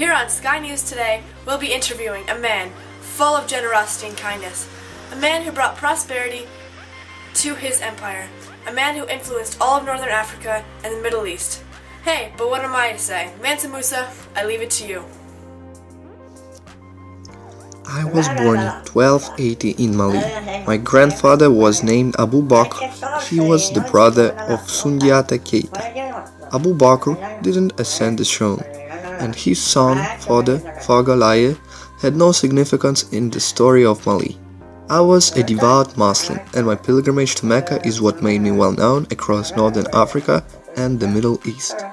Here on Sky News today, we'll be interviewing a man full of generosity and kindness, a man who brought prosperity to his empire, a man who influenced all of Northern Africa and the Middle East. Hey, but what am I to say? Mansa Musa, I leave it to you. I was born in 1280 in Mali. My grandfather was named Abu Bakr. He was the brother of Sundiata Keita. Abu Bakr didn't ascend the throne, and his son, father, Fagalaye, had no significance in the story of Mali. I was a devout Muslim, and my pilgrimage to Mecca is what made me well known across Northern Africa and the Middle East.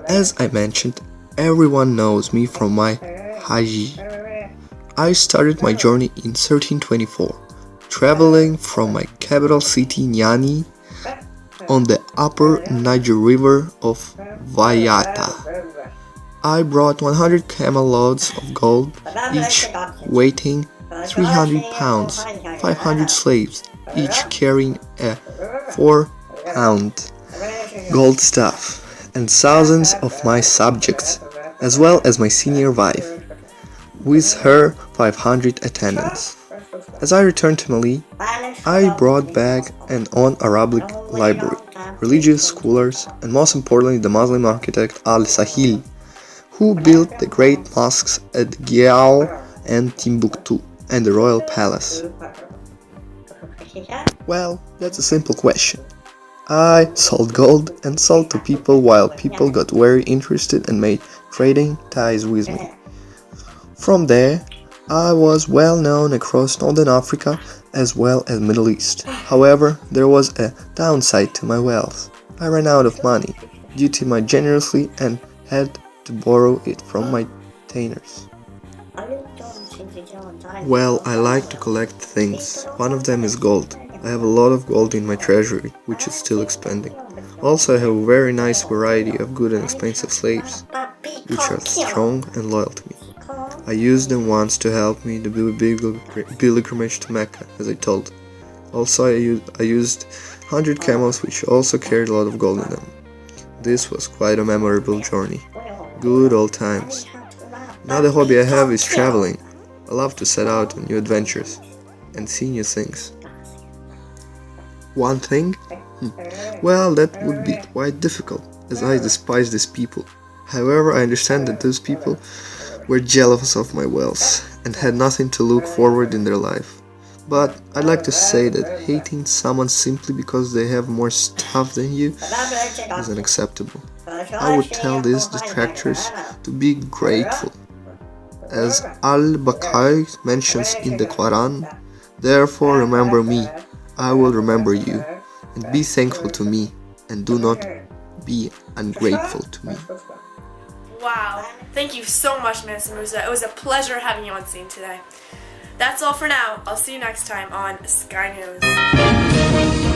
As I mentioned, everyone knows me from my Hajj. I started my journey in 1324, traveling from my capital city Niani on the upper Niger River of Vayata. I brought 100 camel loads of gold, each weighing 300 pounds, 500 slaves, each carrying a 4-pound gold staff, and thousands of my subjects, as well as my senior wife, with her 500 attendants. As I returned to Mali, I brought back an Arabic library, religious scholars, and most importantly the Muslim architect Al-Sahil, who built the great mosques at Giao and Timbuktu and the royal palace. Well, that's a simple question. I sold gold and sold to people while people got very interested and made trading ties with me. From there, I was well known across Northern Africa as well as Middle East. However, there was a downside to my wealth. I ran out of money due to my generosity and had to borrow it from my retainers. Well, I like to collect things. One of them is gold. I have a lot of gold in my treasury, which is still expanding. Also, I have a very nice variety of good and expensive slaves, which are strong and loyal to me. I used them once to help me to do a pilgrimage to Mecca, as I told. Also, I used 100 camels, which also carried a lot of gold in them. This was quite a memorable journey. Good old times. Another hobby I have is traveling. I love to set out on new adventures and see new things. One thing? Well, that would be quite difficult, as I despise these people. However, I understand that those people were jealous of my wealth and had nothing to look forward in their life. But I'd like to say that hating someone simply because they have more stuff than you is unacceptable. I would tell these detractors to be grateful. As Al-Baqai mentions in the Quran, therefore remember me, I will remember you, and be thankful to me, and do not be ungrateful to me. Wow, thank you so much, Mansa Musa. It was a pleasure having you on scene today. That's all for now. I'll see you next time on Sky News.